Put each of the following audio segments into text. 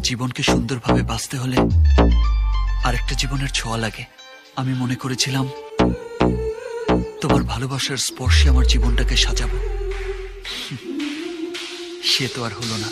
জীবনকে সুন্দরভাবে বাঁচতে হলে আরেকটা জীবনের ছোঁয়া লাগে। আমি মনে করেছিলাম তোমার ভালোবাসার স্পর্শে আমার জীবনটাকে সাজাবো, সে তো আর হলো না।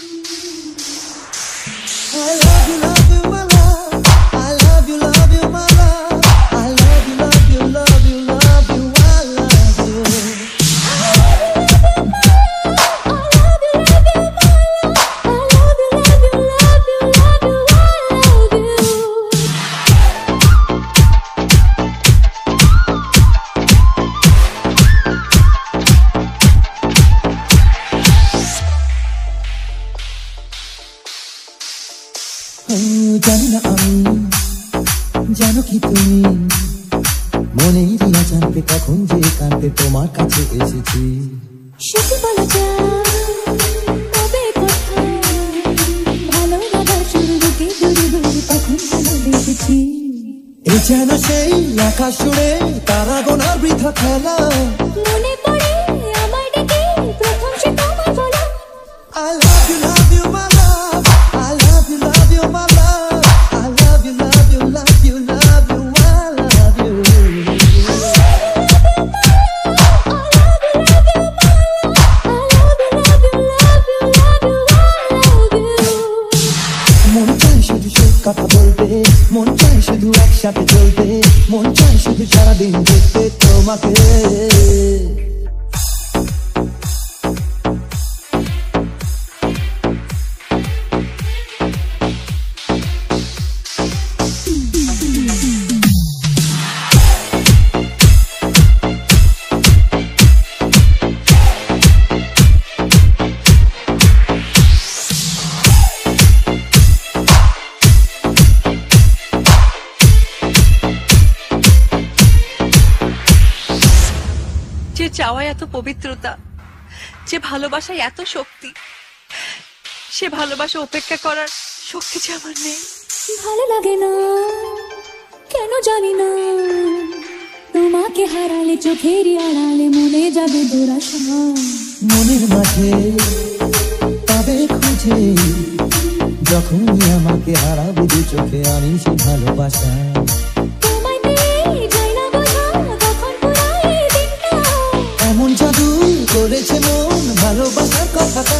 জানি না আমি, জানো কি তুমি, মনেই না জানতে কখন যে কাঁদতে তোমার কাছে এসেছি। সত্যি বলা যায় তবে কোথায় ভালো লাগা শুরু বুকে দূরে দূরে তখন ভালোবেসেছি। এ যেন সেই আকাশ জুড়ে তারা গোনার বৃথা খেলা, মনে পড়ে আমার ডেকে প্রথম সে তোমার বলা I love you, love you, my love. I love you, love you, my love. I love you, love you, love you, love you, I love you. মন চায় শুধু সে কথা বলতে, মন চায় শুধু একসাথে চলতে, মন চায় শুধু সারাদিন দেখতে তোমাকে। যে চাওয়ায় এত পবিত্রতা, যে ভালোবাসায় এত শক্তি, সে ভালোবাসা উপেক্ষা করার শক্তি যে আমার নেই। ভালো লাগে না কেন জানি না, তোমাকে হারালে চোখেরই আড়ালে মনে যাবে দুরাশা। মনের মাঝে পাবে খুঁজে, যখনই আমাকে হারাবে দু চোখে আমি সে ভালোবাসা। তোমায় পেয়ে যাই না বোঝা তখন পুরাই দিনটা, এমন জাদু করেছে মন ভালোবাসার কথাটা।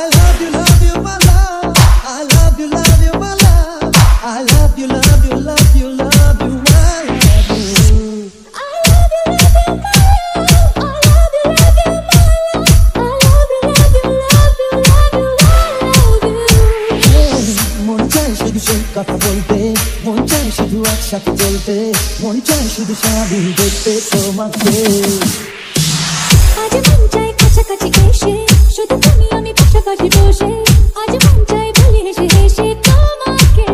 I love you, love you, my love. I love you, love you, my love. I love you, love you, love you, love you, I love you. I love you, love you, I love you, love you, I love you, love you, love you, love you, I love you. মন চায় শুধু সেই কথা বলতে, মন চায় শুধু একসাথে চলতে, মন চায় শুধু সারাদিন দেখতে তোমাকে। আজ মন চায় কাছাকাছি এসে, শুধু তুমি আমি পাশাপাশি বসে, আজ মন চায় বলি হেসে হেসে তোমাকে।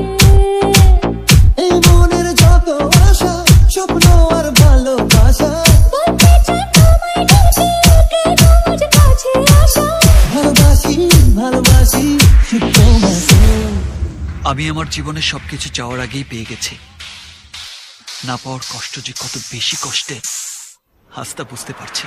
এই মনের যত আশা, স্বপ্ন আর ভালোবাসা, বলতে চাই তোমায় ডুবে কেন আজ কাছে আসা। ভালোবাসি ভালোবাসি শুধু তোমাকে। আমি আমার জীবনের সবকিছু চাওয়ার আগেই পেয়ে গেছি। না পাওয়ার কষ্ট যে কত বেশি কষ্টে আজ তা বুঝতে পারছি।